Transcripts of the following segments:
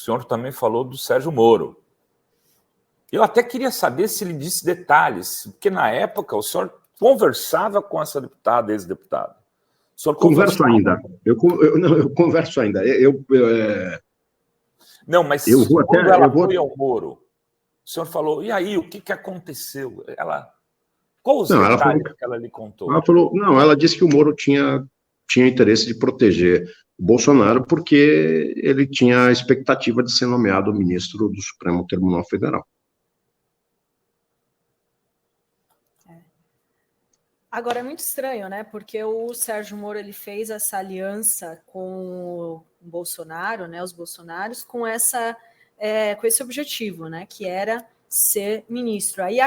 o senhor também falou do Sérgio Moro. Eu até queria saber se ele disse detalhes, porque na época o senhor conversava com essa deputada, ex-deputada. O senhor converso ainda. Eu converso ainda. Não, mas quando ela foi ao Moro, o senhor falou, e aí, o que aconteceu? Qual os detalhes que ela lhe contou? Ela disse que o Moro tinha interesse de proteger o Bolsonaro porque ele tinha a expectativa de ser nomeado ministro do Supremo Tribunal Federal. Agora, é muito estranho, né? Porque o Sérgio Moro ele fez essa aliança com o Bolsonaro, né? Os bolsonaros, com esse objetivo, né? Que era ser ministro. Aí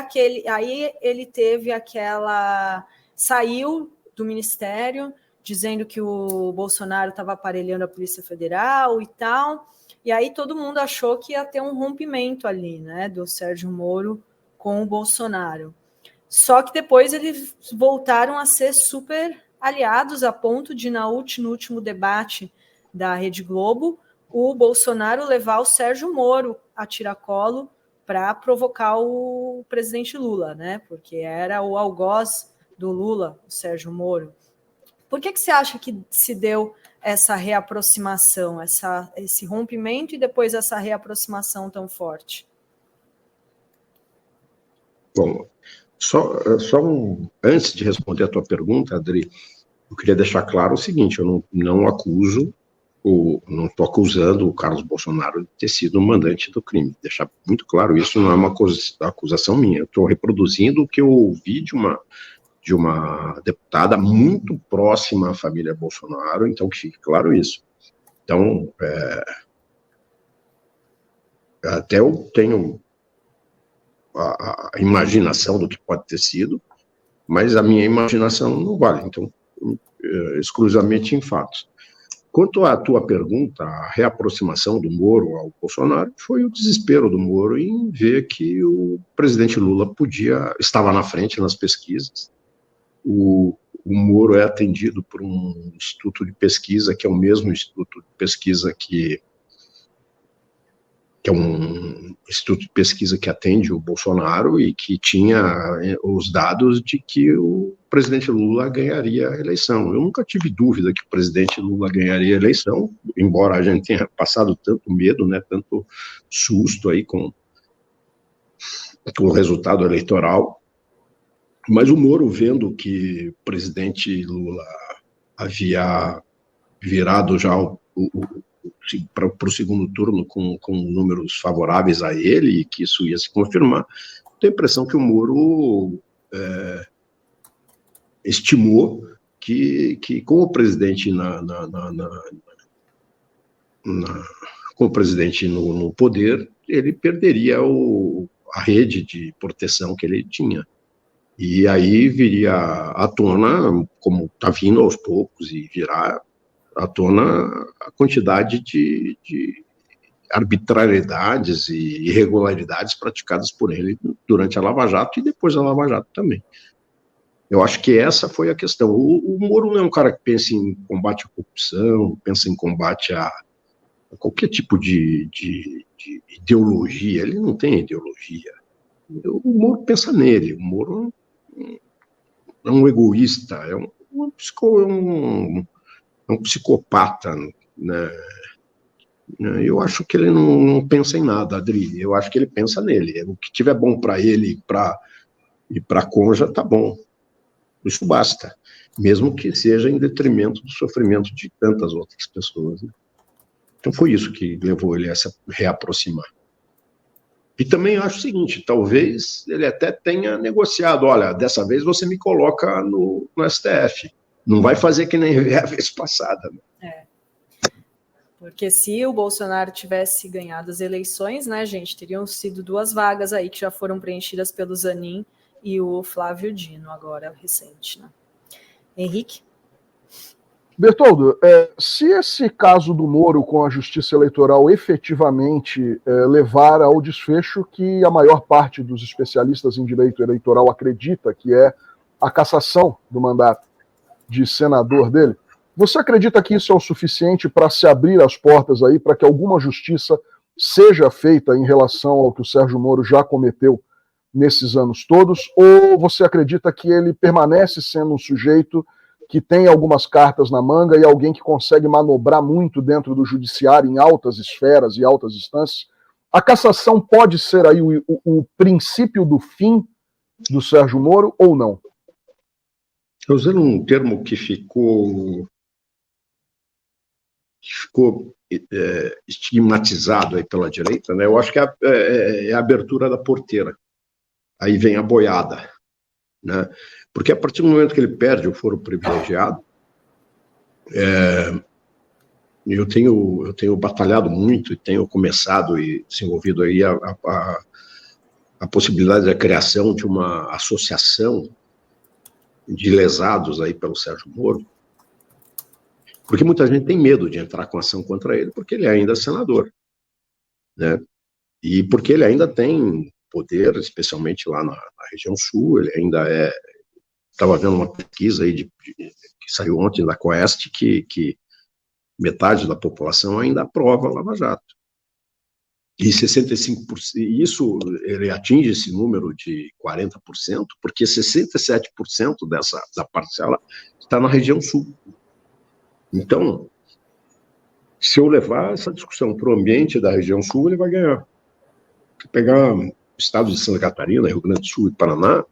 ele teve saiu do ministério dizendo que o Bolsonaro estava aparelhando a Polícia Federal e tal. E aí todo mundo achou que ia ter um rompimento ali, né? Do Sérgio Moro com o Bolsonaro. Só que depois eles voltaram a ser super aliados, a ponto de, no último debate da Rede Globo, o Bolsonaro levar o Sérgio Moro a tiracolo para provocar o presidente Lula, né? Porque era o algoz do Lula, o Sérgio Moro. Por que você acha que se deu essa reaproximação, esse rompimento e depois essa reaproximação tão forte? Bom, antes de responder a tua pergunta, Adri, eu queria deixar claro o seguinte: eu não estou acusando o Carlos Bolsonaro de ter sido o mandante do crime. Deixar muito claro, isso não é uma acusação minha. Eu estou reproduzindo o que eu ouvi de uma deputada muito próxima à família Bolsonaro, então que fique claro isso. Então, até eu tenho a imaginação do que pode ter sido, mas a minha imaginação não vale, então, exclusivamente em fatos. Quanto à tua pergunta, a reaproximação do Moro ao Bolsonaro foi o desespero do Moro em ver que o presidente Lula estava na frente nas pesquisas. O Moro é atendido por um instituto de pesquisa, que é o mesmo instituto de pesquisa que é um instituto de pesquisa que atende o Bolsonaro e que tinha os dados de que o presidente Lula ganharia a eleição. Eu nunca tive dúvida que o presidente Lula ganharia a eleição, embora a gente tenha passado tanto medo, né, tanto susto aí com o resultado eleitoral. Mas o Moro, vendo que o presidente Lula havia virado já para o segundo turno com números favoráveis a ele e que isso ia se confirmar, tenho a impressão que o Moro estimou que com o presidente com o presidente no poder, ele perderia a rede de proteção que ele tinha. E aí viria à tona, como está vindo aos poucos, e virá à tona a quantidade de arbitrariedades e irregularidades praticadas por ele durante a Lava Jato e depois da Lava Jato também. Eu acho que essa foi a questão. O Moro não é um cara que pensa em combate à corrupção, pensa em combate a qualquer tipo de ideologia. Ele não tem ideologia. O Moro pensa nele. O Moro é um egoísta, é um psicopata, né? Eu acho que ele não pensa em nada, Adri. Eu acho que ele pensa nele. O que tiver bom para ele e para a Conja, tá bom. Isso basta, mesmo que seja em detrimento do sofrimento de tantas outras pessoas, né? Então foi isso que levou ele a se reaproximar. E também acho o seguinte: talvez ele até tenha negociado, olha, dessa vez você me coloca no STF. Não vai fazer que nem a vez passada. Né? Porque se o Bolsonaro tivesse ganhado as eleições, né, gente, teriam sido 2 vagas aí que já foram preenchidas pelo Zanin e o Flávio Dino, agora recente. Né? Henrique? Bertoldo, se esse caso do Moro com a Justiça Eleitoral efetivamente levar ao desfecho que a maior parte dos especialistas em direito eleitoral acredita, que é a cassação do mandato de senador dele, você acredita que isso é o suficiente para se abrir as portas aí, para que alguma justiça seja feita em relação ao que o Sérgio Moro já cometeu nesses anos todos, ou você acredita que ele permanece sendo um sujeito que tem algumas cartas na manga e alguém que consegue manobrar muito dentro do judiciário em altas esferas e altas instâncias? A cassação pode ser aí o princípio do fim do Sérgio Moro ou não? Usando um termo que ficou estigmatizado aí pela direita, né? Eu acho que é a abertura da porteira. Aí vem a boiada, né? Porque a partir do momento que ele perde o foro privilegiado, eu tenho batalhado muito e tenho começado e desenvolvido aí a possibilidade da criação de uma associação de lesados aí pelo Sérgio Moro, porque muita gente tem medo de entrar com ação contra ele, porque ele ainda é senador, né? E porque ele ainda tem poder, especialmente lá na região sul, ele ainda estava vendo uma pesquisa aí que saiu ontem da Coest, que metade da população ainda aprova a Lava Jato. E 65%, isso ele atinge esse número de 40%, porque 67% da parcela está na região sul. Então, se eu levar essa discussão para o ambiente da região sul, ele vai ganhar. Se pegar estados de Santa Catarina, Rio Grande do Sul e Paraná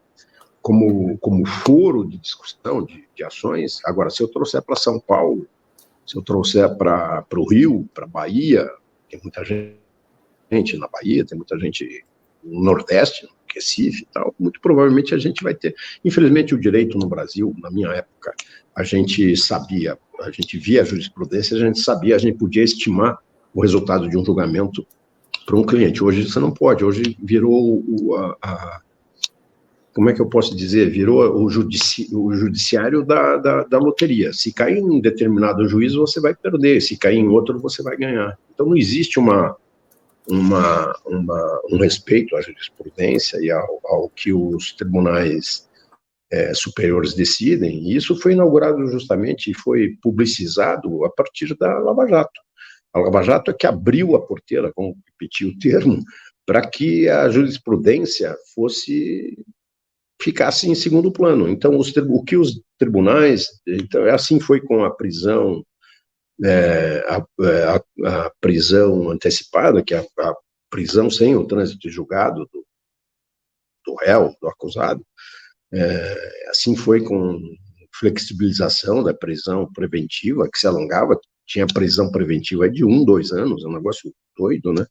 como foro de discussão de ações, agora, se eu trouxer para São Paulo, se eu trouxer para o Rio, para a Bahia, tem muita gente na Bahia, tem muita gente no Nordeste, no Recife e tal, muito provavelmente a gente vai ter. Infelizmente, o direito no Brasil, na minha época, a gente sabia, a gente via a jurisprudência, a gente sabia, a gente podia estimar o resultado de um julgamento para um cliente. Hoje você não pode, hoje virou como é que eu posso dizer? Virou o judiciário da loteria. Se cair em determinado juízo, você vai perder. Se cair em outro, você vai ganhar. Então, não existe um respeito à jurisprudência e ao que os tribunais superiores decidem. E isso foi inaugurado justamente e foi publicizado a partir da Lava Jato. A Lava Jato é que abriu a porteira, vamos repetir o termo, para que a jurisprudência ficasse em segundo plano. Então, o que os tribunais... Então, assim foi com a prisão, a prisão antecipada, que é a prisão sem o trânsito julgado do réu, do acusado. Assim foi com flexibilização da prisão preventiva, que se alongava, tinha prisão preventiva de 1, 2 anos, é um negócio doido, né?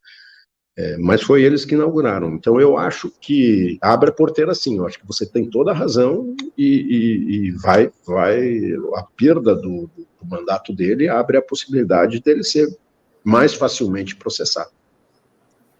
Mas foi eles que inauguraram. Então, eu acho que abre a porteira sim, eu acho que você tem toda a razão e a perda do mandato dele abre a possibilidade dele ser mais facilmente processado.